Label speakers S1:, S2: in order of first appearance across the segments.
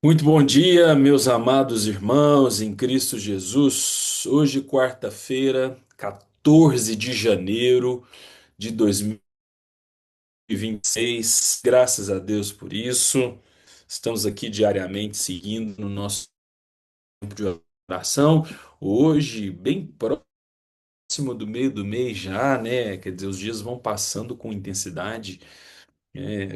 S1: Muito bom dia, meus amados irmãos em Cristo Jesus. Hoje, quarta-feira, 14 de janeiro de 2026. Graças a Deus por isso. Estamos aqui diariamente seguindo no nosso tempo de oração. Hoje, bem próximo do meio do mês já, né? Quer dizer, os dias vão passando com intensidade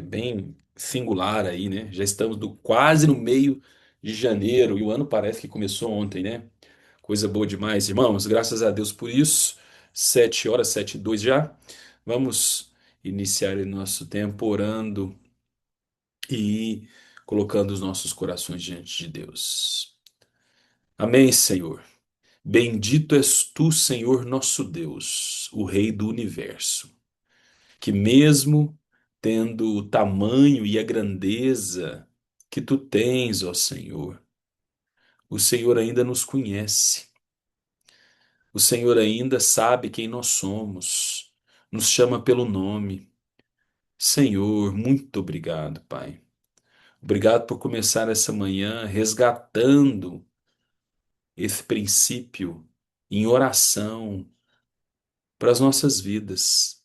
S1: bem singular aí, né? Já estamos quase no meio de janeiro e o ano parece que começou ontem, né? Coisa boa demais, irmãos. Graças a Deus por isso. 7 horas, 7:02 já. Vamos iniciar o nosso tempo orando e colocando os nossos corações diante de Deus. Amém, Senhor. Bendito és tu, Senhor nosso Deus, o Rei do universo, que mesmo tendo o tamanho e a grandeza que tu tens, ó Senhor, o Senhor ainda nos conhece. O Senhor ainda sabe quem nós somos, nos chama pelo nome. Senhor, muito obrigado, Pai. Obrigado por começar essa manhã resgatando esse princípio em oração para as nossas vidas.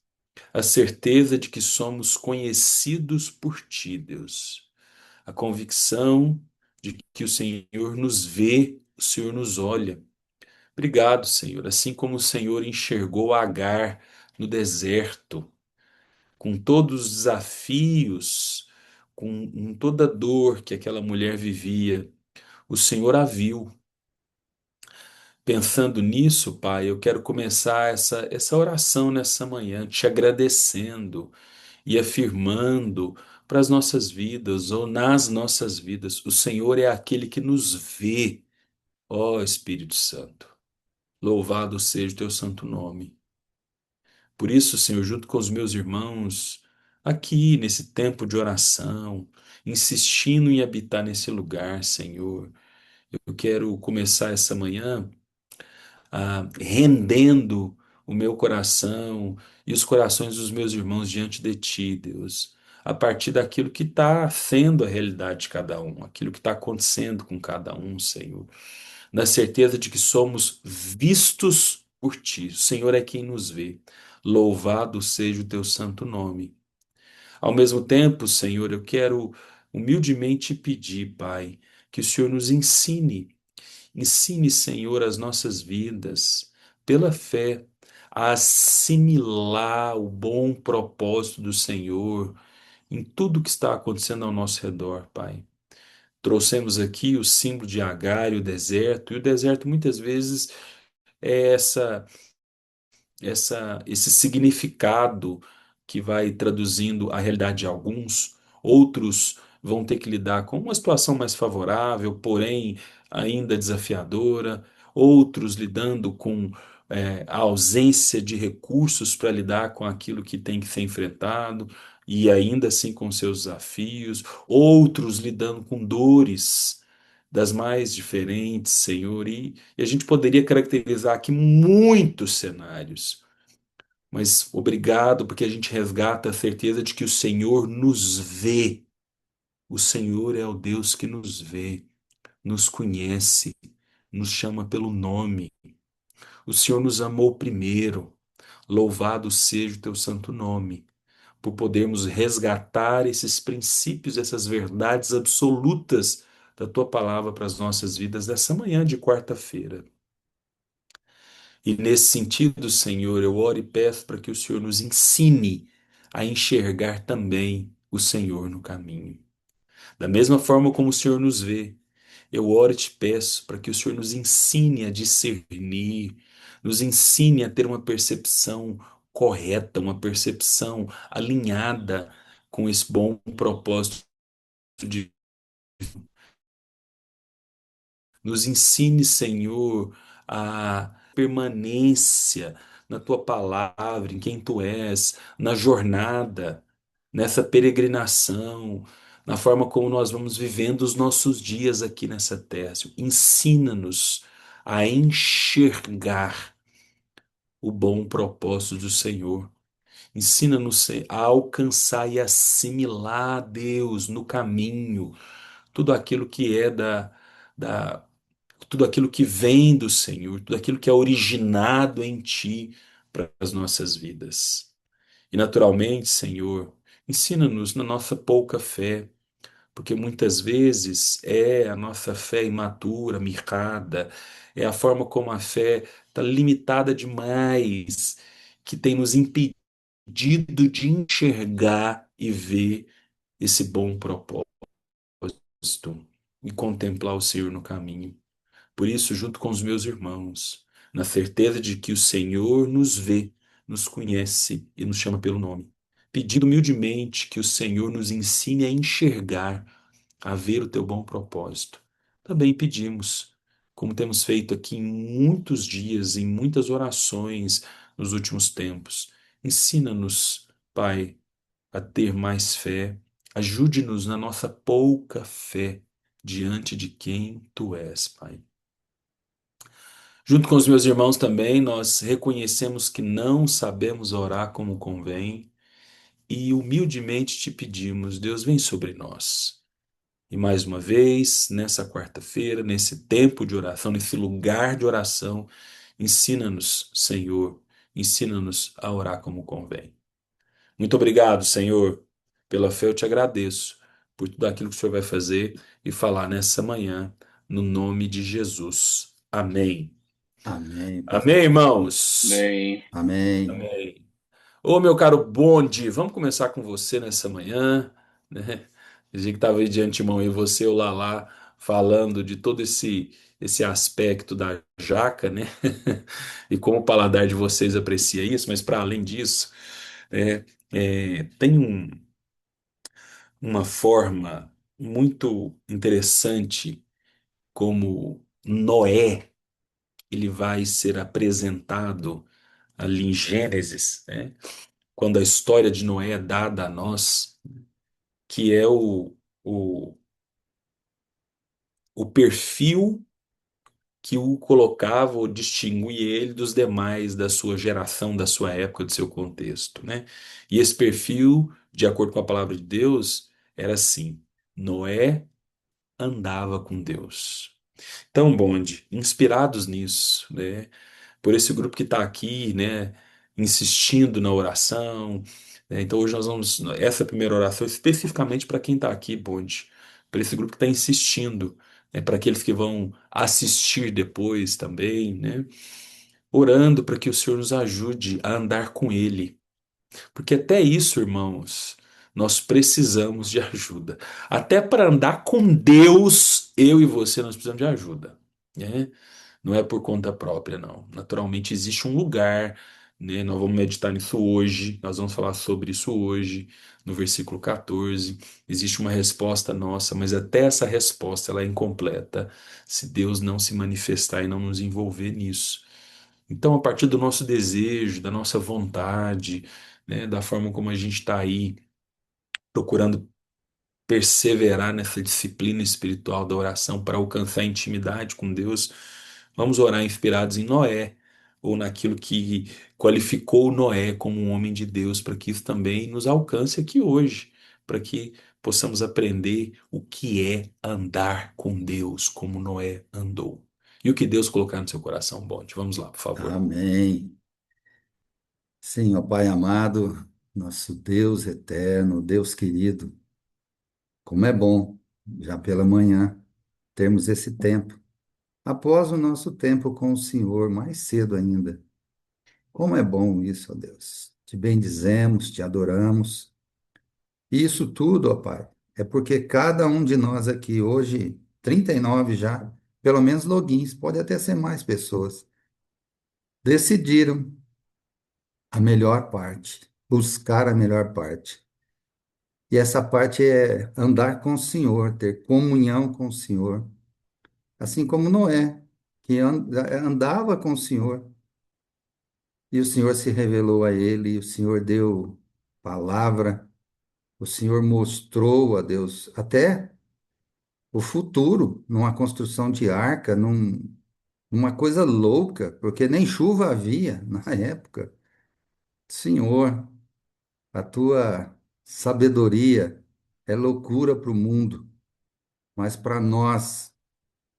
S1: A certeza de que somos conhecidos por Ti, Deus. A convicção de que o Senhor nos vê, o Senhor nos olha. Obrigado, Senhor. Assim como o Senhor enxergou Agar no deserto, com todos os desafios, com toda a dor que aquela mulher vivia, o Senhor a viu. Pensando nisso, Pai, eu quero começar essa oração nessa manhã, te agradecendo e afirmando para as nossas vidas ou nas nossas vidas: o Senhor é aquele que nos vê, ó Espírito Santo. Louvado seja o teu santo nome. Por isso, Senhor, junto com os meus irmãos, aqui nesse tempo de oração, insistindo em habitar nesse lugar, Senhor, eu quero começar essa manhã rendendo o meu coração e os corações dos meus irmãos diante de Ti, Deus, a partir daquilo que está sendo a realidade de cada um, aquilo que está acontecendo com cada um, Senhor, na certeza de que somos vistos por Ti. O Senhor é quem nos vê. Louvado seja o Teu santo nome. Ao mesmo tempo, Senhor, eu quero humildemente pedir, Pai, que o Senhor nos ensine. Ensine, Senhor, as nossas vidas, pela fé, a assimilar o bom propósito do Senhor em tudo que está acontecendo ao nosso redor, Pai. Trouxemos aqui o símbolo de Agar e o deserto muitas vezes é esse significado que vai traduzindo a realidade de alguns, outros vão ter que lidar com uma situação mais favorável, porém ainda desafiadora, outros lidando com a ausência de recursos para lidar com aquilo que tem que ser enfrentado. E ainda assim com seus desafios, outros lidando com dores das mais diferentes, Senhor, e a gente poderia caracterizar aqui muitos cenários, mas obrigado porque a gente resgata a certeza de que o Senhor nos vê. O Senhor é o Deus que nos vê, nos conhece, nos chama pelo nome. O Senhor nos amou primeiro. Louvado seja o teu santo nome, por podermos resgatar esses princípios, essas verdades absolutas da tua palavra para as nossas vidas dessa manhã de quarta-feira. E nesse sentido, Senhor, eu oro e peço para que o Senhor nos ensine a enxergar também o Senhor no caminho. Da mesma forma como o Senhor nos vê, eu oro e te peço para que o Senhor nos ensine a discernir, nos ensine a ter uma percepção correta, uma percepção alinhada com esse bom propósito de nos ensine, Senhor, a permanência na tua palavra, em quem tu és, na jornada, nessa peregrinação, na forma como nós vamos vivendo os nossos dias aqui nessa terra. Senhor. Ensina-nos a enxergar o bom propósito do Senhor. Ensina-nos a alcançar e assimilar a Deus no caminho tudo aquilo que é da tudo aquilo que vem do Senhor, tudo aquilo que é originado em Ti para as nossas vidas. E naturalmente, Senhor, ensina-nos na nossa pouca fé, porque muitas vezes é a nossa fé imatura, mirrada, é a forma como a fé está limitada demais, que tem nos impedido de enxergar e ver esse bom propósito e contemplar o Senhor no caminho. Por isso, junto com os meus irmãos, na certeza de que o Senhor nos vê, nos conhece e nos chama pelo nome, pedindo humildemente que o Senhor nos ensine a enxergar, a ver o teu bom propósito. Também pedimos, como temos feito aqui em muitos dias, em muitas orações nos últimos tempos, ensina-nos, Pai, a ter mais fé, ajude-nos na nossa pouca fé diante de quem tu és, Pai. Junto com os meus irmãos também, nós reconhecemos que não sabemos orar como convém e humildemente te pedimos, Deus, vem sobre nós. E mais uma vez, nessa quarta-feira, nesse tempo de oração, nesse lugar de oração, ensina-nos, Senhor, ensina-nos a orar como convém. Muito obrigado, Senhor. Pela fé eu te agradeço por tudo aquilo que o Senhor vai fazer e falar nessa manhã, no nome de Jesus. Amém.
S2: Amém,
S1: Amém,
S2: pastor.
S1: irmãos?
S3: Bem,
S2: Amém.
S1: Amém. Ô, meu caro Bonde, vamos começar com você nessa manhã, né? Dizia que estava aí de antemão aí você, o Lalá, falando de todo esse aspecto da jaca, né? E como o paladar de vocês aprecia isso, mas para além disso, é, tem uma forma muito interessante como Noé ele vai ser apresentado ali em Gênesis, né? Quando a história de Noé é dada a nós, que é o, o perfil que o colocava ou distinguia ele dos demais da sua geração, da sua época, do seu contexto, né? E esse perfil, de acordo com a palavra de Deus, era assim: Noé andava com Deus. Então, Bonde, inspirados nisso, né? Por esse grupo que está aqui, né, insistindo na oração, né? Então hoje nós vamos, essa primeira oração especificamente para quem está aqui, Bonde, para esse grupo que está insistindo, né, para aqueles que vão assistir depois também, né, orando para que o Senhor nos ajude a andar com Ele, porque até isso, irmãos, nós precisamos de ajuda. Até para andar com Deus, eu e você, nós precisamos de ajuda, né? Não é por conta própria, não. Naturalmente existe um lugar, né? Nós vamos meditar nisso hoje, nós vamos falar sobre isso hoje, no versículo 14. Existe uma resposta nossa, mas até essa resposta ela é incompleta se Deus não se manifestar e não nos envolver nisso. Então, a partir do nosso desejo, da nossa vontade, né, da forma como a gente está aí procurando perseverar nessa disciplina espiritual da oração para alcançar a intimidade com Deus, vamos orar inspirados em Noé, ou naquilo que qualificou Noé como um homem de Deus, para que isso também nos alcance aqui hoje, para que possamos aprender o que é andar com Deus, como Noé andou. E o que Deus colocar no seu coração, Bonde. Vamos lá, por favor.
S2: Amém. Sim, ó Pai amado, nosso Deus eterno, Deus querido, como é bom, já pela manhã, termos esse tempo, após o nosso tempo com o Senhor, mais cedo ainda. Como é bom isso, ó Deus. Te bendizemos, te adoramos. E isso tudo, ó Pai, é porque cada um de nós aqui hoje, 39 já, pelo menos logins, pode até ser mais pessoas, decidiram a melhor parte, buscar a melhor parte. E essa parte é andar com o Senhor, ter comunhão com o Senhor, assim como Noé, que andava com o Senhor, e o Senhor se revelou a ele, e o Senhor deu palavra, o Senhor mostrou a Deus até o futuro, numa construção de arca, numa coisa louca, porque nem chuva havia na época. Senhor, a tua sabedoria é loucura para o mundo. mas para nós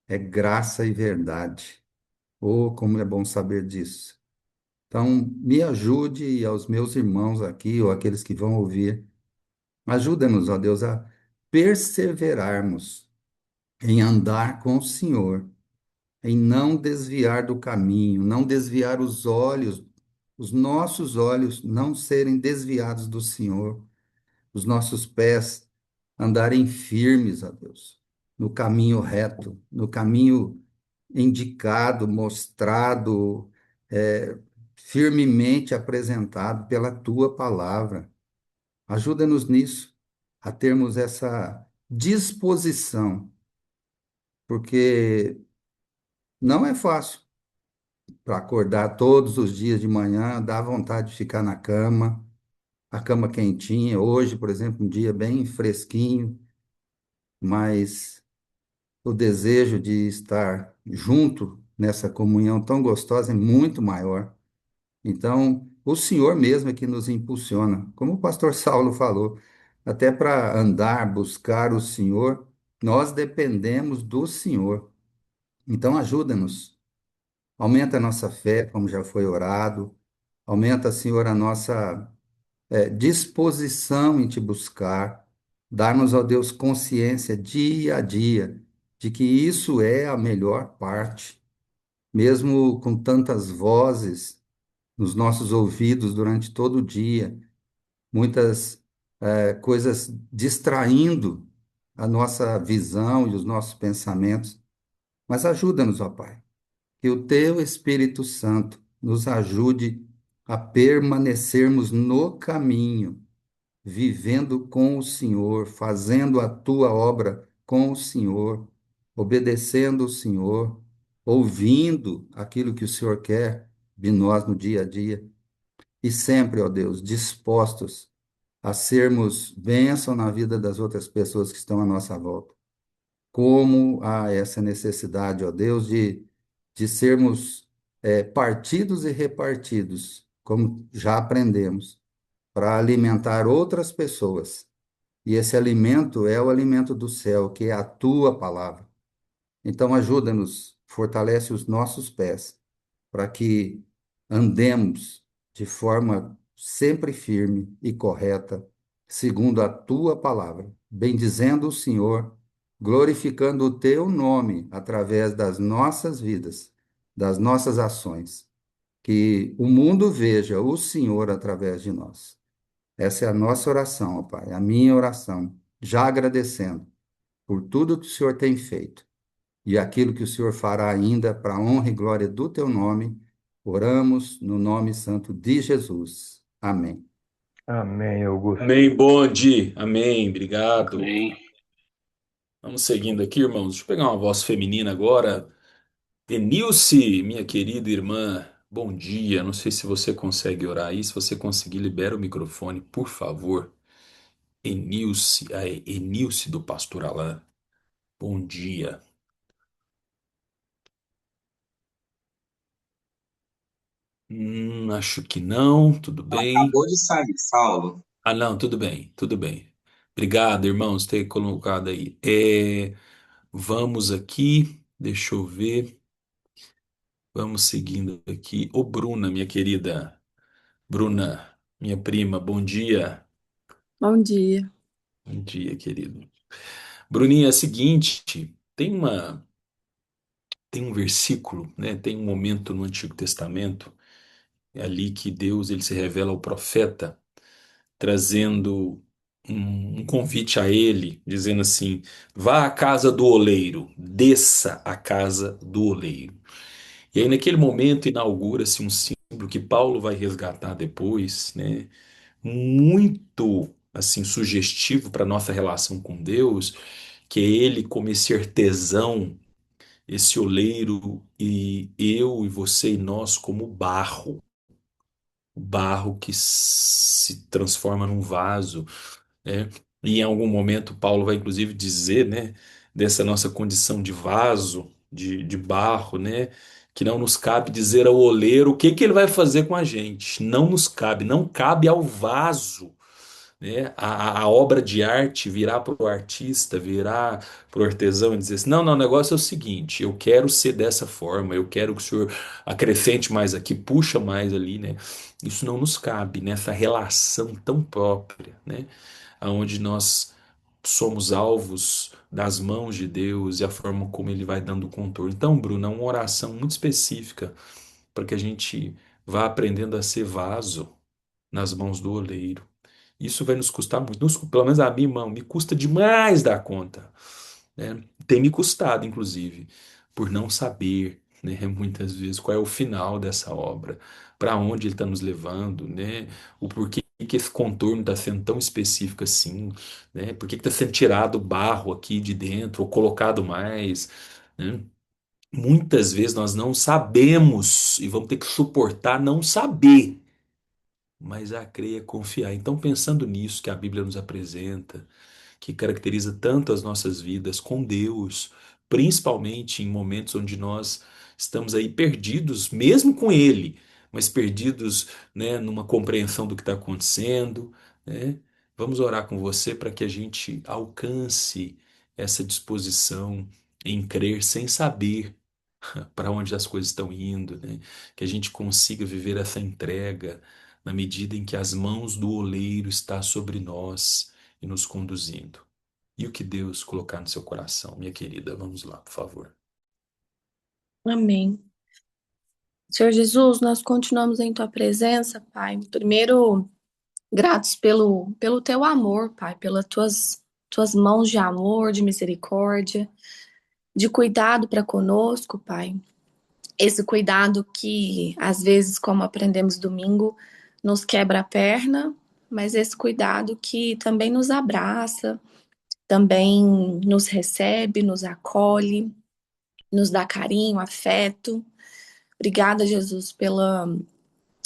S2: é graça e verdade. Oh, como é bom saber disso. Então, me ajude e aos meus irmãos aqui, ou aqueles que vão ouvir, ajuda-nos, ó Deus, a perseverarmos em andar com o Senhor, em não desviar do caminho, não desviar os olhos, os nossos olhos não serem desviados do Senhor, os nossos pés andarem firmes, ó Deus, no caminho reto, no caminho indicado, mostrado, firmemente apresentado pela tua palavra. Ajuda-nos nisso, a termos essa disposição, porque não é fácil para acordar todos os dias de manhã, dá vontade de ficar na cama, a cama quentinha. Hoje, por exemplo, um dia bem fresquinho, mas o desejo de estar junto nessa comunhão tão gostosa é muito maior. Então, o Senhor mesmo é que nos impulsiona, como o pastor Saulo falou, até para andar, buscar o Senhor, nós dependemos do Senhor. Então, ajuda-nos, aumenta a nossa fé, como já foi orado, aumenta, Senhor, a nossa disposição em te buscar, dar-nos, ó Deus, consciência dia a dia de que isso é a melhor parte, mesmo com tantas vozes nos nossos ouvidos durante todo o dia, muitas coisas distraindo a nossa visão e os nossos pensamentos. Mas ajuda-nos, ó Pai, que o Teu Espírito Santo nos ajude a permanecermos no caminho, vivendo com o Senhor, fazendo a Tua obra com o Senhor, obedecendo o Senhor, ouvindo aquilo que o Senhor quer de nós no dia a dia. E sempre, ó Deus, dispostos a sermos bênção na vida das outras pessoas que estão à nossa volta. Como há essa necessidade, ó Deus, de sermos partidos e repartidos, como já aprendemos, para alimentar outras pessoas. E esse alimento é o alimento do céu, que é a tua palavra. Então, ajuda-nos, fortalece os nossos pés, para que andemos de forma sempre firme e correta, segundo a tua palavra, bendizendo o Senhor, glorificando o teu nome através das nossas vidas, das nossas ações. Que o mundo veja o Senhor através de nós. Essa é a nossa oração, ó Pai, a minha oração, já agradecendo por tudo que o Senhor tem feito e aquilo que o Senhor fará ainda para a honra e glória do teu nome. Oramos no nome santo de Jesus. Amém.
S3: Amém, Augusto.
S1: Amém, bonde. Amém, obrigado.
S4: Amém.
S1: Vamos seguindo aqui, irmãos. Deixa eu pegar uma voz feminina agora. Denilce, minha querida irmã, bom dia. Não sei se você consegue orar aí. Se você conseguir, libera o microfone, por favor. Enilce do Pastor Alain. Bom dia. Acho que não. Tudo bem.
S4: Acabou de sair, Saulo.
S1: Ah, não, tudo bem, tudo bem. Obrigado, irmãos, ter colocado aí. Vamos aqui, deixa eu ver. Vamos seguindo aqui. Ô, Bruna, minha querida. Bruna, minha prima, bom dia.
S5: Bom dia.
S1: Bom dia, querido. Bruninha, é o seguinte, tem um versículo, né? Tem um momento no Antigo Testamento, é ali que Deus ele se revela ao profeta, trazendo um convite a ele, dizendo assim: vá à casa do oleiro, desça à casa do oleiro. E aí, naquele momento, inaugura-se um símbolo que Paulo vai resgatar depois, né? Muito assim sugestivo para nossa relação com Deus, que é ele como esse artesão, esse oleiro e eu e você e nós como barro, o barro que se transforma num vaso, né? E em algum momento Paulo vai inclusive dizer, né, dessa nossa condição de vaso, de barro, né, que não nos cabe dizer ao oleiro o que que ele vai fazer com a gente. Não nos cabe, não cabe ao vaso né? A obra de arte virar para o artista, virar para o artesão e dizer assim: não, não, o negócio é o seguinte, eu quero ser dessa forma, eu quero que o senhor acrescente mais aqui, puxa mais ali, né? Isso não nos cabe nessa relação tão própria, né? Onde nós somos alvos das mãos de Deus e a forma como Ele vai dando o contorno. Então, Bruno, é uma oração muito específica para que a gente vá aprendendo a ser vaso nas mãos do oleiro. Isso vai nos custar muito. Pelo menos a mim, irmão, me custa demais dar conta, né? Tem me custado, inclusive, por não saber, né, muitas vezes qual é o final dessa obra, para onde ele está nos levando, né? O porquê que esse contorno está sendo tão específico assim, né? Por que está sendo tirado o barro aqui de dentro ou colocado mais, né? Muitas vezes nós não sabemos e vamos ter que suportar não saber, mas a crer é confiar. Então, pensando nisso que a Bíblia nos apresenta, que caracteriza tanto as nossas vidas com Deus, principalmente em momentos onde nós estamos aí perdidos, mesmo com Ele, mas perdidos, né, numa compreensão do que está acontecendo, né? Vamos orar com você para que a gente alcance essa disposição em crer sem saber para onde as coisas estão indo, né? Que a gente consiga viver essa entrega na medida em que as mãos do oleiro está sobre nós e nos conduzindo. E o que Deus colocar no seu coração, minha querida, vamos lá, por favor.
S4: Amém. Senhor Jesus, nós continuamos em tua presença, Pai. Primeiro, gratos pelo teu amor, Pai, pelas tuas mãos de amor, de misericórdia, de cuidado para conosco, Pai. Esse cuidado que, às vezes, como aprendemos domingo, nos quebra a perna, mas esse cuidado que também nos abraça, também nos recebe, nos acolhe, nos dá carinho, afeto. Obrigada, Jesus, pela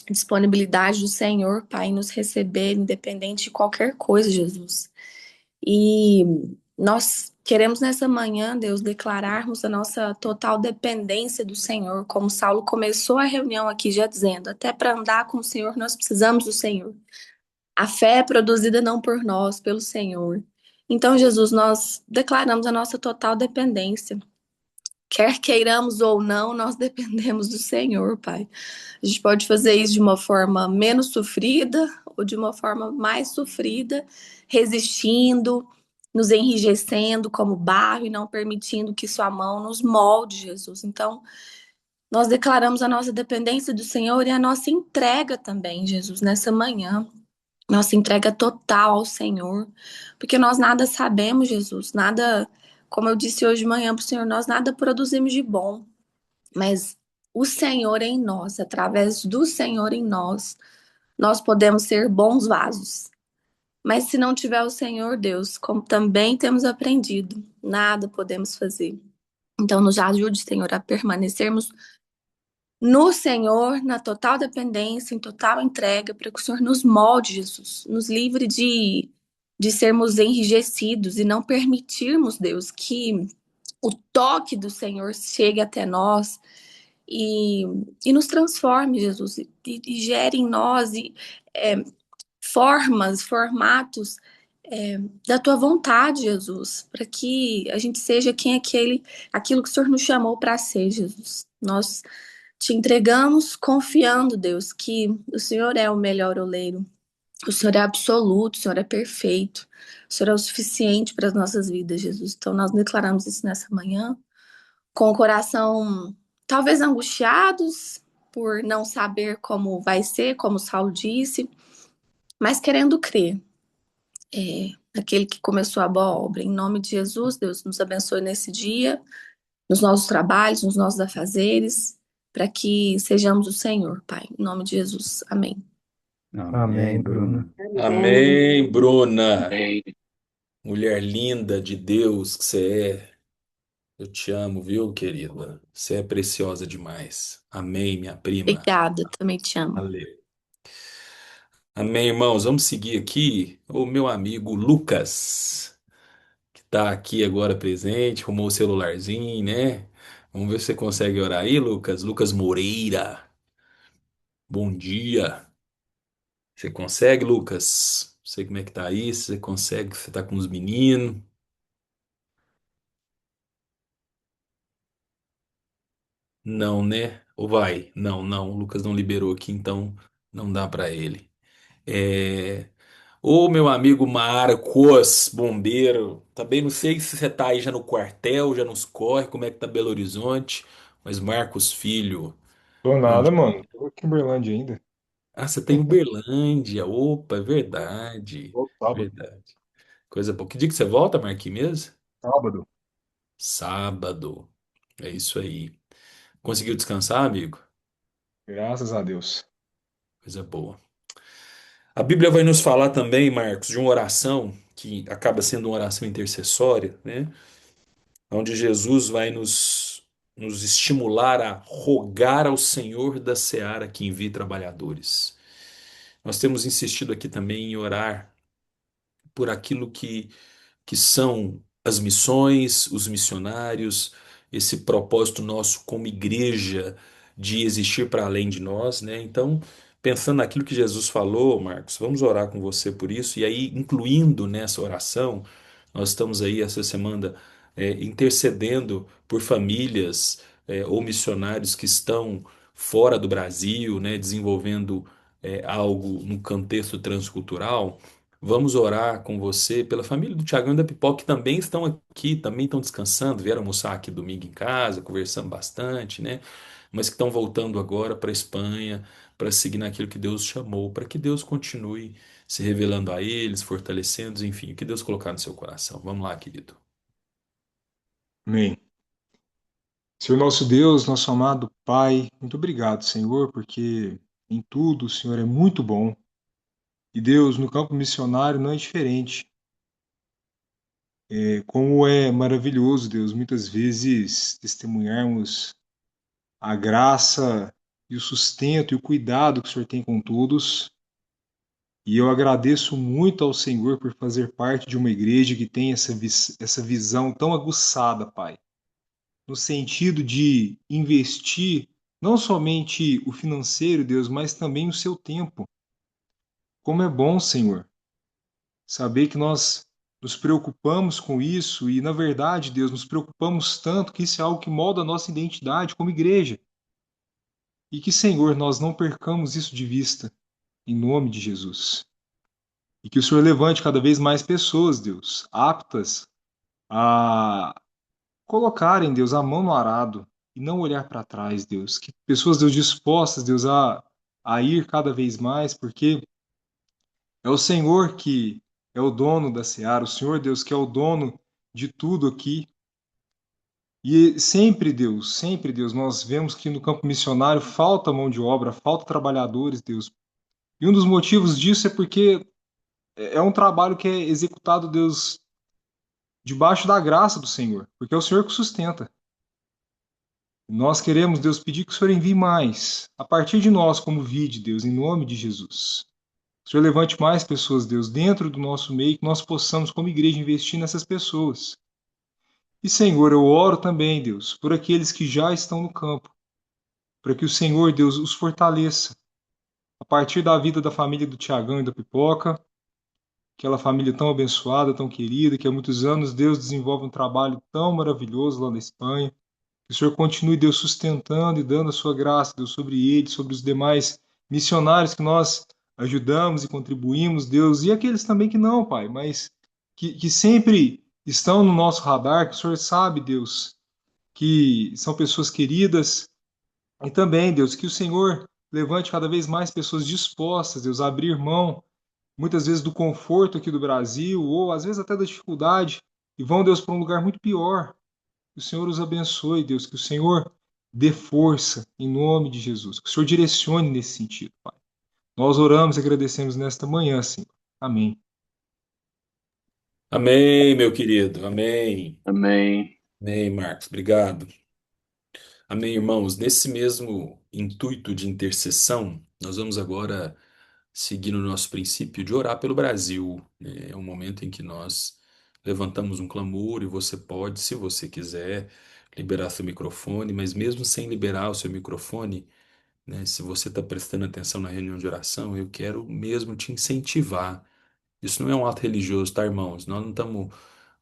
S4: disponibilidade do Senhor, Pai, em nos receber, independente de qualquer coisa, Jesus. E nós queremos nessa manhã, Deus, declararmos a nossa total dependência do Senhor, como Saulo começou a reunião aqui já dizendo, até para andar com o Senhor nós precisamos do Senhor. A fé é produzida não por nós, pelo Senhor. Então, Jesus, nós declaramos a nossa total dependência. Quer queiramos ou não, nós dependemos do Senhor, Pai. A gente pode fazer isso de uma forma menos sofrida ou de uma forma mais sofrida, resistindo, nos enrijecendo como barro e não permitindo que Sua mão nos molde, Jesus. Então, nós declaramos a nossa dependência do Senhor e a nossa entrega também, Jesus, nessa manhã. Nossa entrega total ao Senhor, porque nós nada sabemos, Jesus, nada, como eu disse hoje de manhã para o Senhor, nós nada produzimos de bom, mas o Senhor em nós, através do Senhor em nós, nós podemos ser bons vasos. Mas se não tiver o Senhor Deus, como também temos aprendido, nada podemos fazer. Então, nos ajude, Senhor, a permanecermos no Senhor, na total dependência, em total entrega, para que o Senhor nos molde, Jesus, nos livre de sermos enrijecidos e não permitirmos, Deus, que o toque do Senhor chegue até nós e, e nos transforme, Jesus, e gere em nós é, formas, formatos da tua vontade, Jesus, para que a gente seja aquilo que o Senhor nos chamou para ser, Jesus. Nós te entregamos confiando, Deus, que o Senhor é o melhor oleiro. O Senhor é absoluto, o Senhor é perfeito. O Senhor é o suficiente para as nossas vidas, Jesus. Então nós declaramos isso nessa manhã, com o coração talvez angustiados por não saber como vai ser, como Saulo disse, mas querendo crer. Aquele que começou a boa obra. Em nome de Jesus, Deus nos abençoe nesse dia, nos nossos trabalhos, nos nossos afazeres, para que sejamos o Senhor, Pai. Em nome de Jesus. Amém.
S2: Amém,
S3: Amém, Bruno.
S2: Bruno.
S1: Amém, Bruna. Mulher linda de Deus que você é. Eu te amo, viu, querida? Você é preciosa demais. Amém, minha prima.
S4: Obrigada, também te amo.
S1: Valeu. Amém, irmãos. Vamos seguir aqui o meu amigo Lucas, que está aqui agora presente, arrumou o celularzinho, né? Vamos ver se você consegue orar aí, Lucas. Lucas Moreira. Bom dia. Você consegue, Lucas? sei como é que tá aí, se você consegue, se você tá com os meninos. Não, né? Ou vai? Não, não, o Lucas não liberou aqui, então não dá pra ele. É... Ô, meu amigo Marcos, bombeiro, também não sei se você tá aí já no quartel, já nos corre, como é que tá Belo Horizonte, mas Marcos Filho,
S3: Tô
S1: bom
S3: nada,
S1: dia.
S3: mano. Tô aqui em Berlândia ainda.
S1: Ah, você tá em Uberlândia, opa, é verdade,
S3: Todo sábado.
S1: verdade. Coisa boa. Que dia que você volta, Marquinhos mesmo?
S3: Sábado.
S1: Sábado, é isso aí. Conseguiu descansar, amigo?
S3: Graças a Deus.
S1: Coisa boa. A Bíblia vai nos falar também, Marcos, de uma oração que acaba sendo uma oração intercessória, né? Onde Jesus vai nos estimular a rogar ao Senhor da seara que envie trabalhadores. Nós temos insistido aqui também em orar por aquilo que são as missões, os missionários, esse propósito nosso como igreja de existir para além de nós, né? Então, pensando naquilo que Jesus falou, Marcos, vamos orar com você por isso, e aí, incluindo nessa oração, nós estamos aí essa semana intercedendo por famílias ou missionários que estão fora do Brasil, né, desenvolvendo algo no contexto transcultural. Vamos orar com você pela família do Tiagão e da Pipoca, que também estão aqui, também estão descansando, vieram almoçar aqui domingo em casa, conversando bastante, né? Mas que estão voltando agora para a Espanha, para seguir naquilo que Deus chamou, para que Deus continue se revelando a eles, fortalecendo, enfim, o que Deus colocar no seu coração. Vamos lá, querido.
S3: Amém. Senhor nosso Deus, nosso amado Pai, muito obrigado, Senhor, porque em tudo o Senhor é muito bom. E Deus, no campo missionário não é diferente. Como é maravilhoso, Deus, muitas vezes testemunharmos a graça e o sustento e o cuidado que o Senhor tem com todos. E eu agradeço muito ao Senhor por fazer parte de uma igreja que tem essa visão tão aguçada, Pai, no sentido de investir não somente o financeiro, Deus, mas também o seu tempo. Como é bom, Senhor, saber que nós nos preocupamos com isso e, na verdade, Deus, nos preocupamos tanto que isso é algo que molda a nossa identidade como igreja. E que, Senhor, nós não percamos isso de vista, em nome de Jesus. E que o Senhor levante cada vez mais pessoas, Deus, aptas a colocarem, Deus, a mão no arado e não olhar para trás, Deus. Que pessoas, Deus, dispostas, Deus, a ir cada vez mais, porque é o Senhor que é o dono da seara, o Senhor, Deus, que é o dono de tudo aqui. E sempre, Deus, nós vemos que no campo missionário falta mão de obra, falta trabalhadores, Deus. E um dos motivos disso é porque é um trabalho que é executado, Deus, debaixo da graça do Senhor, porque é o Senhor que sustenta. Nós queremos, Deus, pedir que o Senhor envie mais, a partir de nós, como vide, Deus, em nome de Jesus. O Senhor levante mais pessoas, Deus, dentro do nosso meio, que nós possamos, como igreja, investir nessas pessoas. E, Senhor, eu oro também, Deus, por aqueles que já estão no campo, para que o Senhor, Deus, os fortaleça, a partir da vida da família do Tiagão e da Pipoca, aquela família tão abençoada, tão querida, que há muitos anos Deus desenvolve um trabalho tão maravilhoso lá na Espanha. Que o Senhor continue, Deus, sustentando e dando a sua graça, Deus, sobre eles, sobre os demais missionários que nós ajudamos e contribuímos, Deus, e aqueles também que não, Pai, mas que sempre estão no nosso radar, que o Senhor sabe, Deus, que são pessoas queridas, e também, Deus, que o Senhor levante cada vez mais pessoas dispostas, Deus, a abrir mão, muitas vezes, do conforto aqui do Brasil, ou às vezes até da dificuldade, e vão, Deus, para um lugar muito pior. Que o Senhor os abençoe, Deus, que o Senhor dê força em nome de Jesus, que o Senhor direcione nesse sentido, Pai. Nós oramos e agradecemos nesta manhã, Senhor. Amém.
S1: Amém, meu querido, amém.
S3: Amém.
S1: Amém, Marcos, obrigado. Amém, irmãos. Nesse mesmo intuito de intercessão, nós vamos agora seguir o nosso princípio de orar pelo Brasil, né? É um momento em que nós levantamos um clamor e você pode, se você quiser, liberar seu microfone, mas mesmo sem liberar o seu microfone, né, se você está prestando atenção na reunião de oração, eu quero mesmo te incentivar Isso não é um ato religioso, tá, irmãos? Nós não estamos,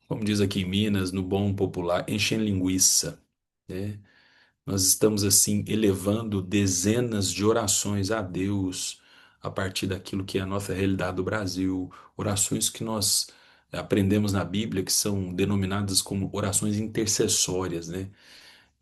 S1: como diz aqui em Minas, no bom popular, enchendo linguiça, né? Nós estamos, assim, elevando dezenas de orações a Deus a partir daquilo que é a nossa realidade do Brasil, orações que nós aprendemos na Bíblia, que são denominadas como orações intercessórias, né?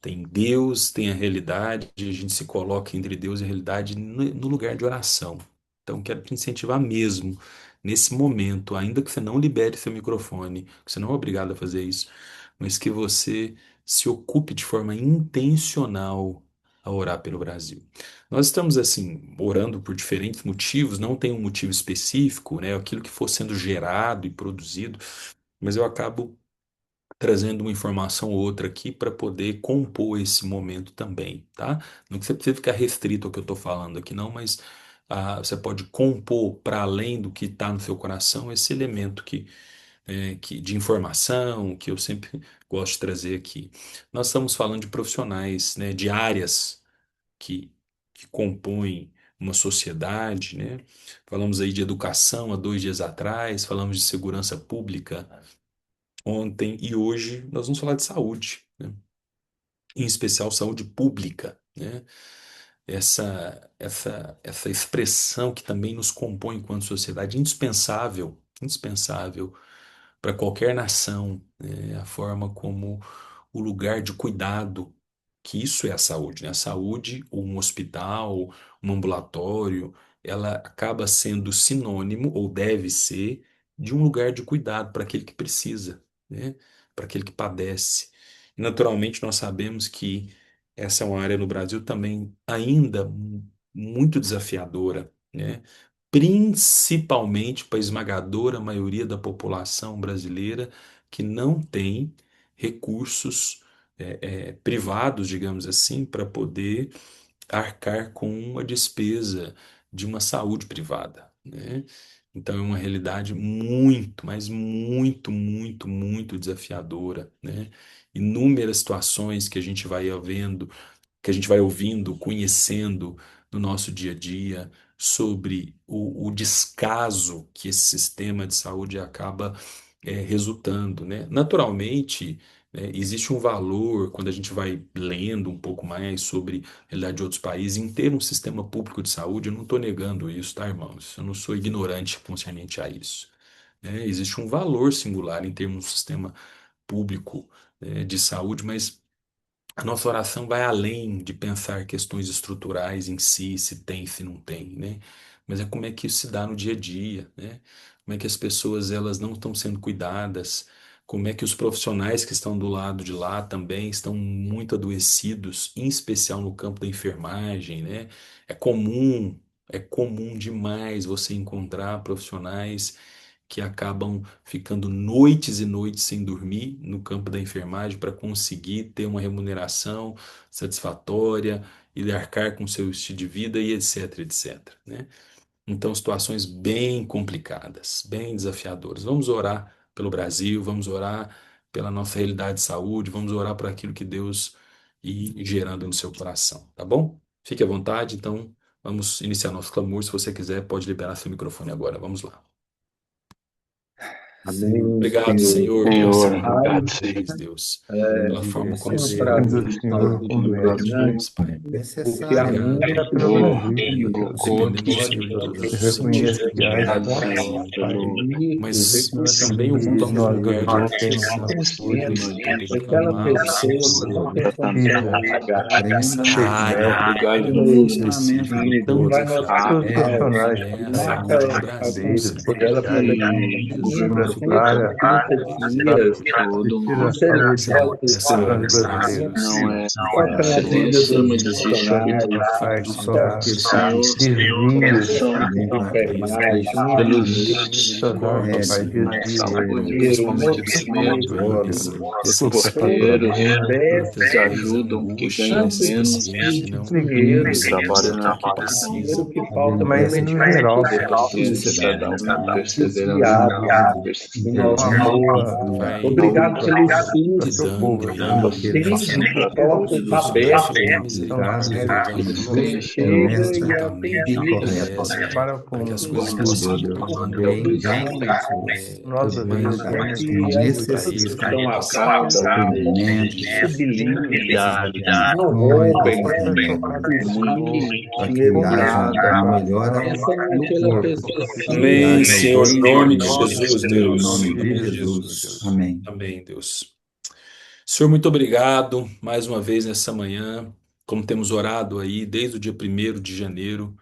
S1: Tem Deus, tem a realidade, a gente se coloca entre Deus e a realidade no lugar de oração. Então, quero te incentivar mesmo, nesse momento, ainda que você não libere seu microfone, que você não é obrigado a fazer isso, mas que você se ocupe de forma intencional a orar pelo Brasil. Nós estamos, assim, orando por diferentes motivos, não tem um motivo específico, né? Aquilo que for sendo gerado e produzido, mas eu acabo trazendo uma informação ou outra aqui para poder compor esse momento também, tá? Não que você precise ficar restrito ao que eu estou falando aqui, não, mas você pode compor para além do que está no seu coração esse elemento de informação que eu sempre gosto de trazer aqui. Nós estamos falando de profissionais, né, de áreas que compõem uma sociedade, né? Falamos aí de educação há 2 dias atrás, falamos de segurança pública ontem e hoje nós vamos falar de saúde, né? Em especial saúde pública, né? Essa expressão que também nos compõe enquanto sociedade, indispensável, indispensável para qualquer nação, né? A forma como o lugar de cuidado, que isso é a saúde, né? A saúde, um hospital, um ambulatório, ela acaba sendo sinônimo, ou deve ser, de um lugar de cuidado para aquele que precisa, né? Para aquele que padece. E, naturalmente, nós sabemos que essa é uma área no Brasil também ainda muito desafiadora, né? Principalmente para a esmagadora maioria da população brasileira que não tem recursos privados, digamos assim, para poder arcar com uma despesa de uma saúde privada, né? Então é uma realidade muito, mas muito, muito, muito desafiadora, né? Inúmeras situações que a gente vai vendo, que a gente vai ouvindo, conhecendo no nosso dia a dia sobre o descaso que esse sistema de saúde acaba resultando, né? Naturalmente, né, existe um valor quando a gente vai lendo um pouco mais sobre a realidade de outros países em ter um sistema público de saúde. Eu não estou negando isso, tá, irmãos? Eu não sou ignorante concernente a isso, né? Existe um valor singular em termos de um sistema público, de saúde, mas a nossa oração vai além de pensar questões estruturais em si, se tem, se não tem, né? Mas é como é que isso se dá no dia a dia, né? Como é que as pessoas elas não estão sendo cuidadas, como é que os profissionais que estão do lado de lá também estão muito adoecidos, em especial no campo da enfermagem, né? É comum, é comum demais você encontrar profissionais que acabam ficando noites e noites sem dormir no campo da enfermagem para conseguir ter uma remuneração satisfatória e arcar com seu estilo de vida e etc, etc, né? Então, situações bem complicadas, bem desafiadoras. Vamos orar pelo Brasil, vamos orar pela nossa realidade de saúde, vamos orar por aquilo que Deus ir gerando no seu coração, tá bom? Fique à vontade, então vamos iniciar nosso clamor. Se você quiser, pode liberar seu microfone agora. Vamos lá.
S2: Senhor,
S5: Amém,
S1: Obrigado,
S5: Senhor.
S1: Senhor, pela semana que
S5: Pai,
S1: tu fez, Deus, pela
S2: de
S1: forma como o
S5: sempre
S1: Senhor
S5: para
S2: interceder
S5: ver
S1: tem
S5: a
S3: Senhor,
S5: saúde
S3: como
S5: do
S3: nós
S5: Fernando,
S1: nos Pai.
S5: porque a
S2: necessário,
S1: Obrigado,
S5: luta
S1: Pai.
S5: pelo Brasil,
S2: Deus,
S5: Deus,
S2: que
S5: não
S1: Dependemos do
S5: pode
S1: Senhor em todos os
S5: reconhecer
S1: sentidos,
S5: que há
S1: né?
S5: situação, Pai, e o
S1: Mas
S5: Senhor
S1: também ocupamos um
S5: também
S1: lugar de
S5: consciente
S1: intercessores para poder
S5: que aquela
S1: clamar ao
S5: pessoa que não
S1: Senhor
S5: tem condição de pagar
S1: nessa
S2: cremos
S1: área
S5: no
S1: tão
S2: funcionamento
S1: específica,
S5: sentido,
S1: tão
S5: vai no
S1: desafiadora
S5: hospital,
S1: que é a saúde no
S5: marca a
S1: Brasil,
S5: consulta
S1: Senhor.
S5: dela para daqui
S1: Em
S5: a
S1: nome
S5: 30,
S1: do Pai,
S5: 40, 30 dias, você resolve
S1: essa área no
S5: não
S1: Brasil, Senhor.
S5: toca na vida dos funcionários,
S2: todos
S5: toca
S2: aqueles que precisam também
S5: nos
S2: para
S5: enfermagem,
S2: estar
S1: Tenha misericórdia,
S2: médico,
S1: Senhor,
S5: enfermeiro,
S1: principalmente dos que estão doentes,
S5: motoqueiro,
S1: Senhor.
S5: peça,
S1: Muitas vezes a angústia
S5: tantos
S1: desses
S5: tipos
S1: pacientes
S5: de
S1: não
S5: dinheiro,
S1: conseguimos aquilo que
S5: dinheiro
S1: precisam.
S5: que falta para
S2: peça de
S5: medicamento
S2: toda a
S5: dentro
S2: sociedade nessa área.
S5: desviado, do nosso
S2: inteligente,
S5: povo.
S1: vai
S5: Obrigado pelo
S2: para
S5: Espírito
S1: lidando aí,
S5: paciente,
S2: educação.
S5: que porta está
S1: Jesus, o
S5: aberta,
S1: Senhor tem
S2: Educado
S1: misericórdia,
S2: de
S1: Ele vai
S5: você
S2: forma
S1: indo
S5: chega
S2: honesta
S5: e
S1: juntamente
S2: e
S5: autentica
S1: com
S2: correta.
S1: nós, Pai, para que as
S5: tudo
S1: coisas
S2: Tudo, ó
S1: possam
S2: Deus,
S5: conta do
S2: bem, bem
S5: Espírito.
S2: preciso.
S1: mas
S5: Sabemos
S2: Orientado
S5: que
S1: vamos
S5: as
S1: pedir para Ele para
S5: necessidades
S1: Ele
S5: estão
S1: passar
S5: acabadas,
S2: suprimento,
S5: sublinhadas, não
S2: informações,
S5: roubem,
S2: informações, para
S5: mente
S2: que haja
S5: revoltada.
S2: uma melhora
S5: Pensa
S2: no
S5: naquela
S2: corpo,
S5: pessoa
S2: para que
S1: Amém,
S2: haja o
S1: Senhor, em
S2: bem
S1: nome de
S2: no
S1: Jesus,
S2: no
S1: Deus.
S2: nome
S1: Em
S2: de
S1: nome de
S2: Jesus.
S1: Jesus.
S2: Amém.
S1: Amém, Deus. Senhor, muito obrigado mais uma vez nessa manhã, como temos orado aí desde o dia 1º de janeiro,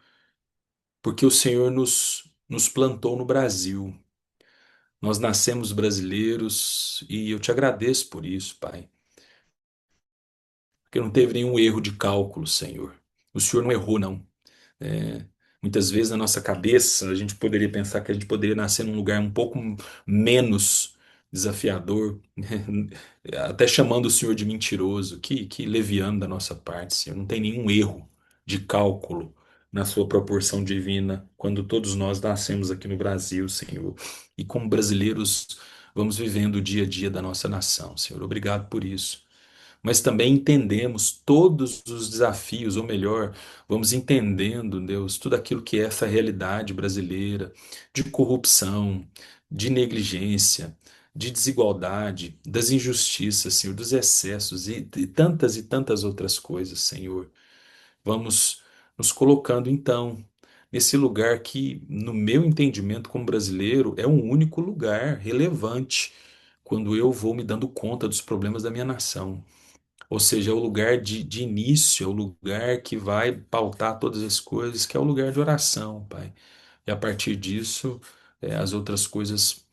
S1: porque o Senhor nos plantou no Brasil. Nós nascemos brasileiros e eu te agradeço por isso, Pai, porque não teve nenhum erro de cálculo, Senhor. O Senhor não errou, não. É, muitas vezes na nossa cabeça a gente poderia pensar que a gente poderia nascer num lugar um pouco menos desafiador, até chamando o Senhor de mentiroso. Que leviano da nossa parte, Senhor. Não tem nenhum erro de cálculo na sua proporção divina quando todos nós nascemos aqui no Brasil, Senhor. E como brasileiros vamos vivendo o dia a dia da nossa nação, Senhor. Obrigado por isso, mas também entendemos todos os desafios, ou melhor, vamos entendendo, Deus, tudo aquilo que é essa realidade brasileira de corrupção, de negligência, de desigualdade, das injustiças, Senhor, dos excessos e tantas outras coisas, Senhor. Vamos nos colocando então nesse lugar que, no meu entendimento como brasileiro, é um único lugar relevante quando eu vou me dando conta dos problemas da minha nação. Ou seja, é o lugar de início, é o lugar que vai pautar todas as coisas, que é o lugar de oração, Pai. E a partir disso, as outras coisas,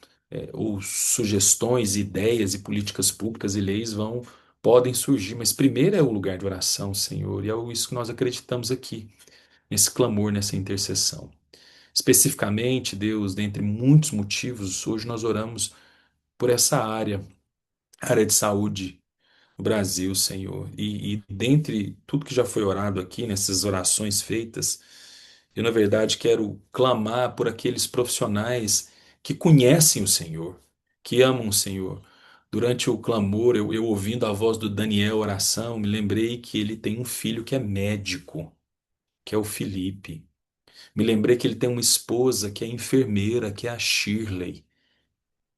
S1: ou sugestões, ideias e políticas públicas e leis podem surgir, mas primeiro é o lugar de oração, Senhor, e é isso que nós acreditamos aqui, nesse clamor, nessa intercessão. Especificamente, Deus, dentre muitos motivos, hoje nós oramos por essa área de saúde no Brasil, Senhor. E dentre tudo que já foi orado aqui, nessas orações feitas, eu, na verdade, quero clamar por aqueles profissionais que conhecem o Senhor, que amam o Senhor. Durante o clamor, eu ouvindo a voz do Daniel, oração, me lembrei que ele tem um filho que é médico, que é o Felipe. Me lembrei que ele tem uma esposa que é enfermeira, que é a Shirley.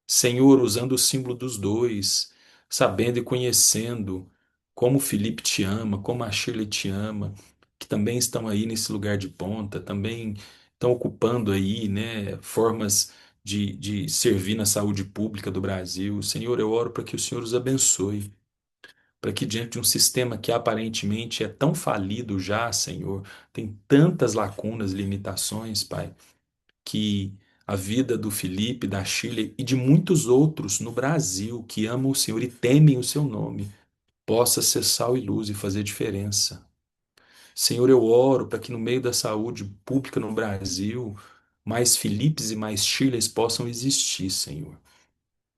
S1: Senhor, usando o símbolo dos dois, sabendo e conhecendo como o Felipe te ama, como a Shirley te ama, que também estão aí nesse lugar de ponta, também estão ocupando aí, né, formas de servir na saúde pública do Brasil. Senhor, eu oro para que o Senhor os abençoe, para que diante de um sistema que aparentemente é tão falido já, Senhor, tem tantas lacunas, limitações, Pai, que a vida do Felipe, da Shirley e de muitos outros no Brasil que amam o Senhor e temem o seu nome possa ser sal e luz e fazer diferença. Senhor, eu oro para que no meio da saúde pública no Brasil, mais Filipes e mais Shirleys possam existir, Senhor,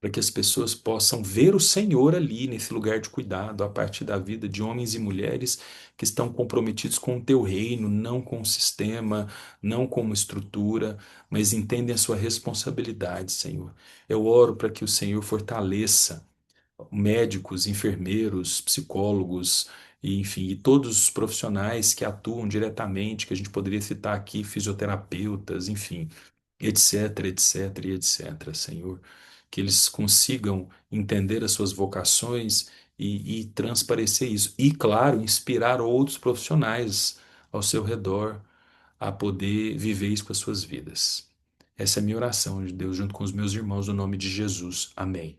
S1: para que as pessoas possam ver o Senhor ali nesse lugar de cuidado, a partir da vida de homens e mulheres que estão comprometidos com o teu reino, não com o sistema, não com uma estrutura, mas entendem a sua responsabilidade, Senhor. Eu oro para que o Senhor fortaleça médicos, enfermeiros, psicólogos, e, enfim, e todos os profissionais que atuam diretamente, que a gente poderia citar aqui, fisioterapeutas, enfim, etc, etc e etc, Senhor. Que eles consigam entender as suas vocações e transparecer isso. E, claro, inspirar outros profissionais ao seu redor a poder viver isso com as suas vidas. Essa é a minha oração, de Deus, junto com os meus irmãos, no nome de Jesus. Amém.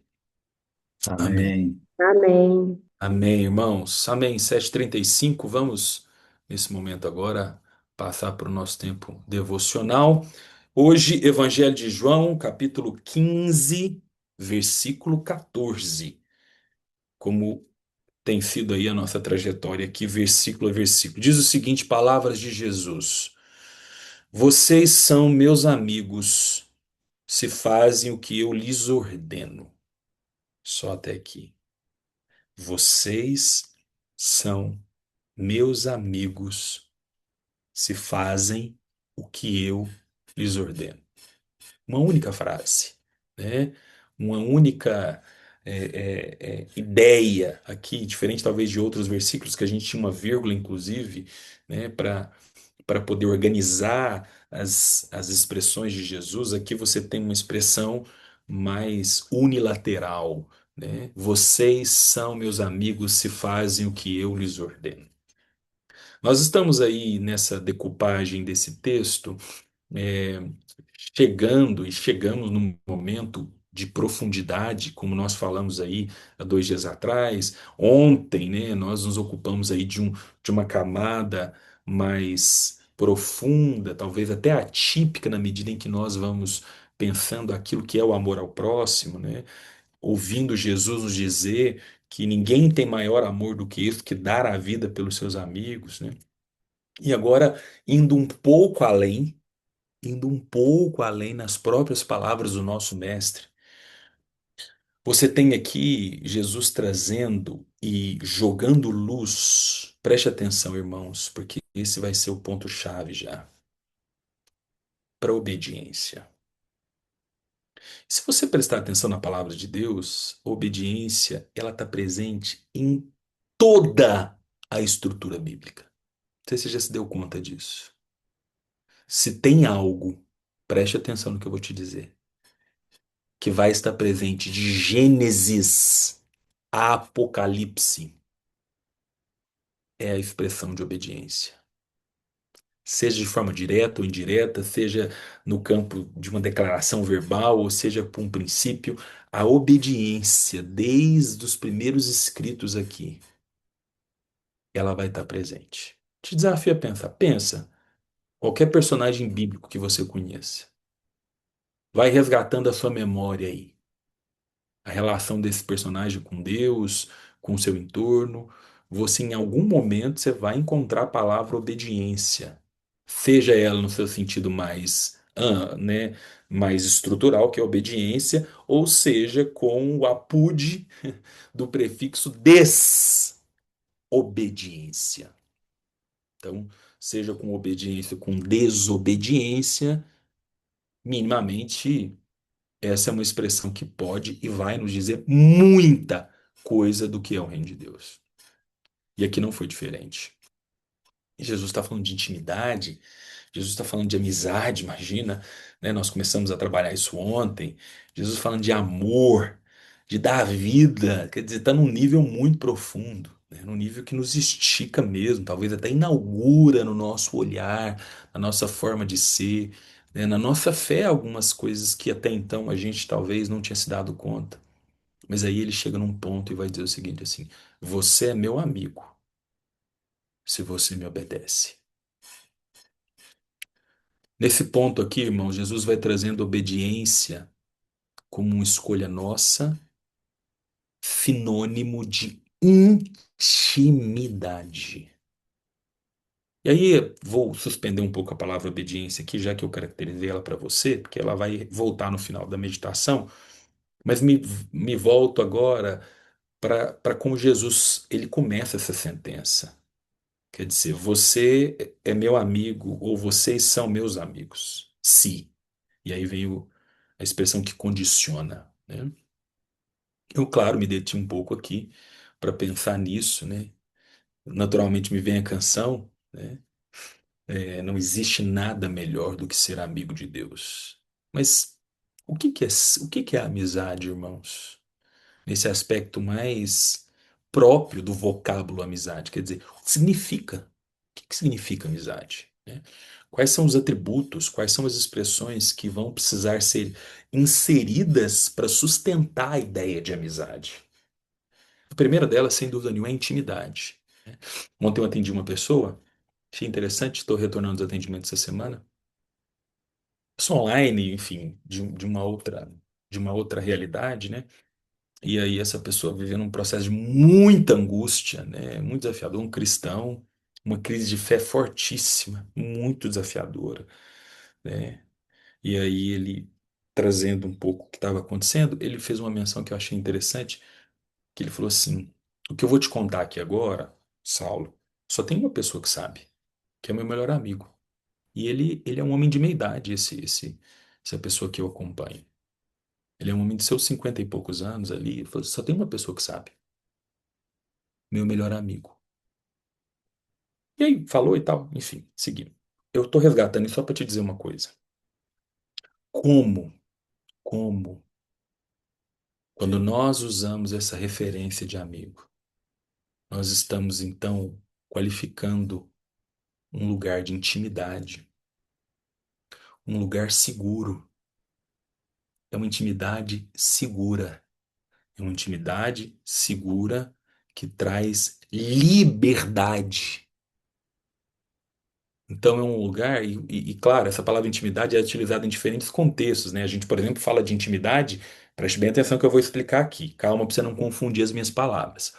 S1: Amém.
S2: Amém.
S6: Amém.
S1: Amém, irmãos. Amém. 7h35, vamos, nesse momento agora, passar para o nosso tempo devocional. Hoje, Evangelho de João, capítulo 15, versículo 14. Como tem sido aí a nossa trajetória aqui, versículo a versículo. Diz o seguinte, palavras de Jesus. Vocês são meus amigos, se fazem o que eu lhes ordeno. Só até aqui. Vocês são meus amigos, se fazem o que eu lhes ordeno. Uma única frase, né? uma única ideia aqui, diferente talvez de outros versículos que a gente tinha uma vírgula, inclusive, né, para poder organizar as expressões de Jesus. Aqui você tem uma expressão mais unilateral, né? Vocês são meus amigos se fazem o que eu lhes ordeno. Nós estamos aí nessa decupagem desse texto, é, chegando e chegamos num momento de profundidade, como nós falamos aí há 2 dias atrás. Ontem, né, nós nos ocupamos aí de uma camada mais profunda, talvez até atípica, na medida em que nós vamos pensando aquilo que é o amor ao próximo, né? Ouvindo Jesus nos dizer que ninguém tem maior amor do que isso, que dar a vida pelos seus amigos, né? E agora, indo um pouco além nas próprias palavras do nosso mestre. Você tem aqui Jesus trazendo e jogando luz. Preste atenção, irmãos, porque esse vai ser o ponto-chave já para a obediência. Se você prestar atenção na palavra de Deus, a obediência, ela está presente em toda a estrutura bíblica. Não sei se você já se deu conta disso. Se tem algo, preste atenção no que eu vou te dizer, que vai estar presente de Gênesis a Apocalipse, é a expressão de obediência. Seja de forma direta ou indireta, seja no campo de uma declaração verbal, ou seja por um princípio, a obediência, desde os primeiros escritos aqui, ela vai estar presente. Te desafio a pensar. Pensa, qualquer personagem bíblico que você conheça. Vai resgatando a sua memória aí. A relação desse personagem com Deus, com o seu entorno. Você, em algum momento, você vai encontrar a palavra obediência. Seja ela no seu sentido mais, né, mais estrutural, que é obediência, ou seja, com o apude do prefixo desobediência. Então, seja com obediência, com desobediência, minimamente, essa é uma expressão que pode e vai nos dizer muita coisa do que é o reino de Deus. E aqui não foi diferente. E Jesus está falando de intimidade, Jesus está falando de amizade, imagina, né? Nós começamos a trabalhar isso ontem. Jesus falando de amor, de dar vida, quer dizer, está num nível muito profundo, né? Num nível que nos estica mesmo, talvez até inaugura no nosso olhar, na nossa forma de ser, né? Na nossa fé, algumas coisas que até então a gente talvez não tinha se dado conta. Mas aí ele chega num ponto e vai dizer o seguinte assim: você é meu amigo se você me obedece. Nesse ponto aqui, irmão, Jesus vai trazendo obediência como uma escolha nossa, sinônimo de intimidade. E aí, vou suspender um pouco a palavra obediência aqui, já que eu caracterizei ela para você, porque ela vai voltar no final da meditação, mas me volto agora para como Jesus ele começa essa sentença. Quer dizer, você é meu amigo ou vocês são meus amigos. Se. E aí vem a expressão que condiciona, né? Eu, claro, me deti um pouco aqui para pensar nisso, né? Naturalmente me vem a canção, né? Não existe nada melhor do que ser amigo de Deus. Mas o que que é a amizade, irmãos? Nesse aspecto mais próprio do vocábulo amizade, quer dizer, o que significa? O que que significa amizade, né? Quais são os atributos, quais são as expressões que vão precisar ser inseridas para sustentar a ideia de amizade? A primeira delas, sem dúvida nenhuma, é a intimidade. Ontem eu atendi uma pessoa, achei interessante, estou retornando os atendimentos essa semana. Pessoa online, enfim, de uma outra realidade, né? E aí essa pessoa vivendo um processo de muita angústia, né? Muito desafiador, um cristão, uma crise de fé fortíssima, muito desafiadora, né? E aí ele, trazendo um pouco o que estava acontecendo, ele fez uma menção que eu achei interessante, que ele falou assim: o que eu vou te contar aqui agora, Saulo, só tem uma pessoa que sabe, que é meu melhor amigo. E ele é um homem de meia idade, essa pessoa que eu acompanho. Ele é um homem de seus 50 e poucos anos ali. Ele falou, só tem uma pessoa que sabe, meu melhor amigo. E aí, falou e tal, enfim, seguimos. Eu tô resgatando isso só para te dizer uma coisa. Como, como, quando nós usamos essa referência de amigo, nós estamos então qualificando um lugar de intimidade, um lugar seguro. É uma intimidade segura. É uma intimidade segura que traz liberdade. Então é um lugar, claro, essa palavra intimidade é utilizada em diferentes contextos, né? A gente, por exemplo, fala de intimidade, preste bem atenção que eu vou explicar aqui, calma para você não confundir as minhas palavras.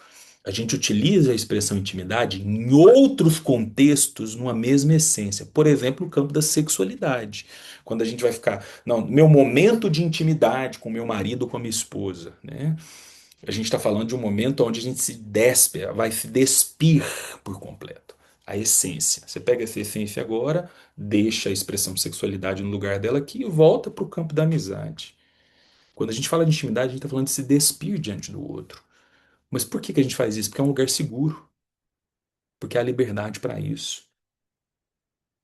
S1: A gente utiliza a expressão intimidade em outros contextos numa mesma essência. Por exemplo, o campo da sexualidade. Quando a gente vai ficar, não, meu momento de intimidade com meu marido ou com a minha esposa, né? A gente está falando de um momento onde a gente se despe, vai se despir por completo. A essência. Você pega essa essência agora, deixa a expressão sexualidade no lugar dela aqui e volta para o campo da amizade. Quando a gente fala de intimidade, a gente está falando de se despir diante do outro. Mas por que que a gente faz isso? Porque é um lugar seguro. Porque há liberdade para isso.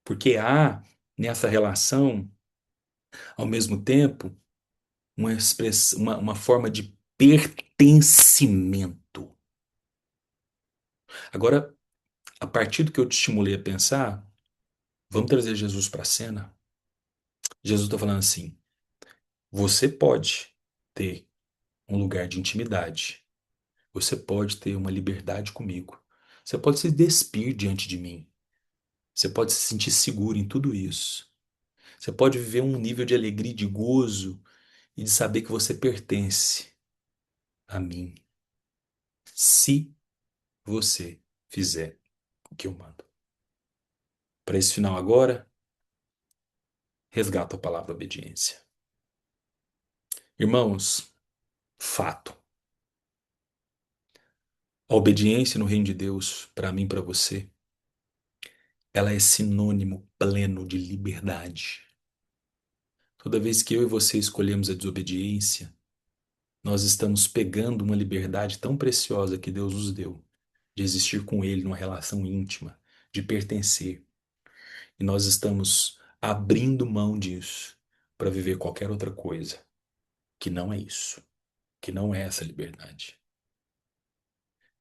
S1: Porque há nessa relação, ao mesmo tempo, uma forma de pertencimento. Agora, a partir do que eu te estimulei a pensar, vamos trazer Jesus para a cena. Jesus está falando assim: você pode ter um lugar de intimidade, você pode ter uma liberdade comigo, você pode se despir diante de mim, você pode se sentir seguro em tudo isso, você pode viver um nível de alegria, de gozo e de saber que você pertence a mim, se você fizer o que eu mando. Para esse final agora, resgata a palavra obediência. Irmãos, fato. A obediência no reino de Deus, para mim, para você, ela é sinônimo pleno de liberdade. Toda vez que eu e você escolhemos a desobediência, nós estamos pegando uma liberdade tão preciosa que Deus nos deu, de existir com Ele numa relação íntima, de pertencer. E nós estamos abrindo mão disso para viver qualquer outra coisa, que não é isso, que não é essa liberdade.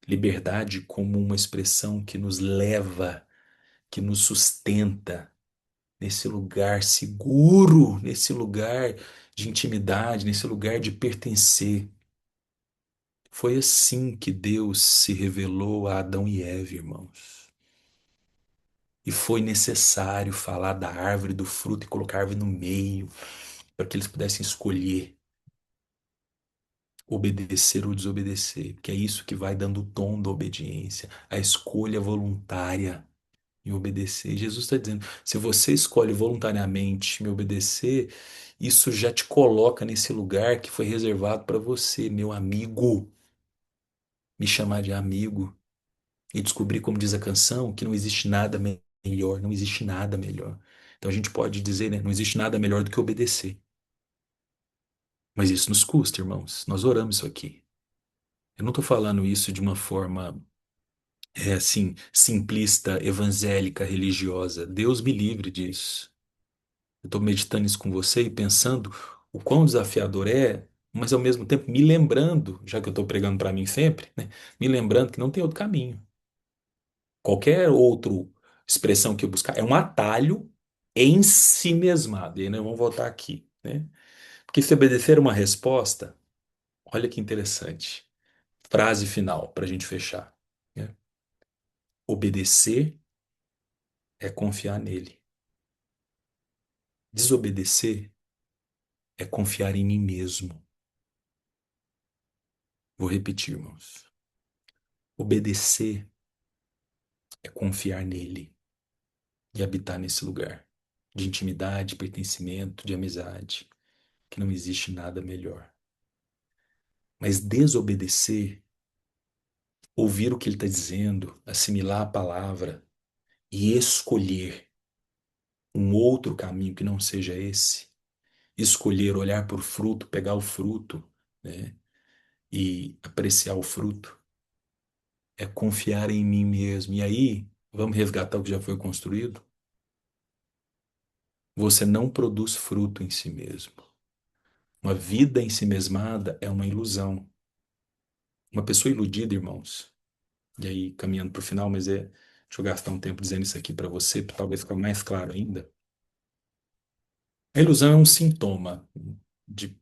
S1: Liberdade como uma expressão que nos leva, que nos sustenta nesse lugar seguro, nesse lugar de intimidade, nesse lugar de pertencer. Foi assim que Deus se revelou a Adão e Eva, irmãos. E foi necessário falar da árvore, do fruto e colocar a árvore no meio, para que eles pudessem escolher obedecer ou desobedecer, porque é isso que vai dando o tom da obediência, a escolha voluntária em obedecer. Jesus está dizendo: se você escolhe voluntariamente me obedecer, isso já te coloca nesse lugar que foi reservado para você, meu amigo. Me chamar de amigo e descobrir, como diz a canção, que não existe nada melhor, não existe nada melhor. Então a gente pode dizer, né, não existe nada melhor do que obedecer. Mas isso nos custa, irmãos. Nós oramos isso aqui. Eu não estou falando isso de uma forma, assim, simplista, evangélica, religiosa. Deus me livre disso. Eu estou meditando isso com você e pensando o quão desafiador é, mas ao mesmo tempo me lembrando, já que eu estou pregando para mim sempre, né? Me lembrando que não tem outro caminho. Qualquer outra expressão que eu buscar é um atalho em si mesmado. E aí nós vamos voltar aqui, né? Porque se obedecer uma resposta, olha que interessante. Frase final para a gente fechar, né? Obedecer é confiar nele. Desobedecer é confiar em mim mesmo. Vou repetir, irmãos. Obedecer é confiar nele e habitar nesse lugar de intimidade, pertencimento, de amizade, que não existe nada melhor. Mas desobedecer, ouvir o que ele está dizendo, assimilar a palavra e escolher um outro caminho que não seja esse, escolher, olhar para o fruto, pegar o fruto, né, e apreciar o fruto. É confiar em mim mesmo. E aí, vamos resgatar o que já foi construído? Você não produz fruto em si mesmo. Uma vida em si mesmada é uma ilusão. Uma pessoa iludida, irmãos, e aí caminhando para o final, mas deixa eu gastar um tempo dizendo isso aqui para você, para talvez ficar mais claro ainda. A ilusão é um sintoma de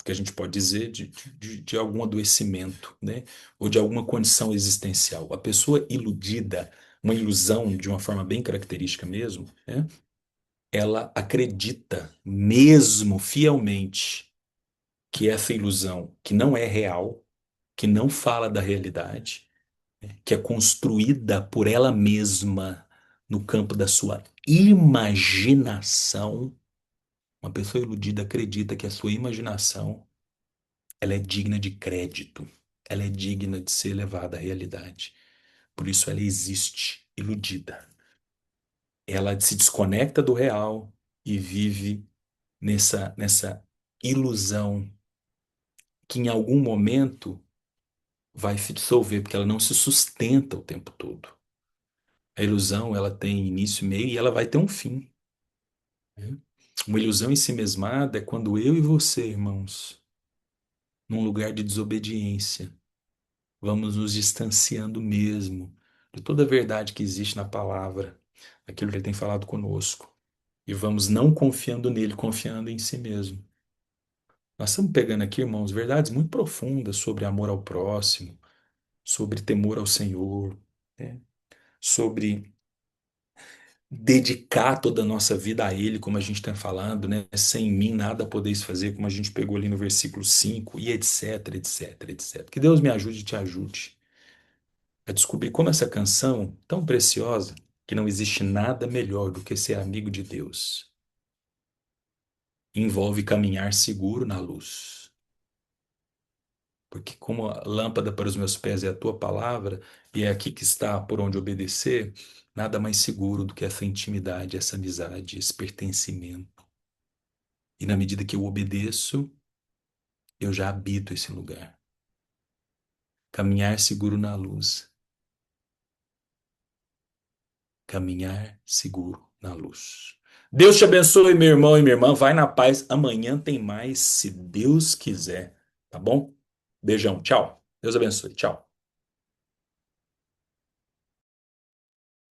S1: que a gente pode dizer de algum adoecimento, né? Ou de alguma condição existencial. A pessoa iludida, uma ilusão de uma forma bem característica mesmo, né? Ela acredita mesmo fielmente que essa ilusão, que não é real, que não fala da realidade, que é construída por ela mesma no campo da sua imaginação, uma pessoa iludida acredita que a sua imaginação ela é digna de crédito, ela é digna de ser levada à realidade. Por isso ela existe iludida. Ela se desconecta do real e vive nessa ilusão que em algum momento vai se dissolver, porque ela não se sustenta o tempo todo. A ilusão, ela tem início, meio e ela vai ter um fim, né? Uma ilusão em si mesmada é quando eu e você, irmãos, num lugar de desobediência, vamos nos distanciando mesmo de toda a verdade que existe na palavra, aquilo que ele tem falado conosco, e vamos não confiando nele, confiando em si mesmo. Nós estamos pegando aqui, irmãos, verdades muito profundas sobre amor ao próximo, sobre temor ao Senhor, né? Sobre dedicar toda a nossa vida a Ele, como a gente está falando, né? Sem mim nada podeis fazer, como a gente pegou ali no versículo 5 e etc, etc, etc. Que Deus me ajude e te ajude a descobrir como essa canção, tão preciosa, que não existe nada melhor do que ser amigo de Deus, envolve caminhar seguro na luz. Porque como a lâmpada para os meus pés é a tua palavra, e é aqui que está por onde obedecer, nada mais seguro do que essa intimidade, essa amizade, esse pertencimento. E na medida que eu obedeço, eu já habito esse lugar. Caminhar seguro na luz. Caminhar seguro na luz. Deus te abençoe, meu irmão e minha irmã. Vai na paz. Amanhã tem mais, se Deus quiser. Tá bom? Beijão. Tchau. Deus abençoe. Tchau.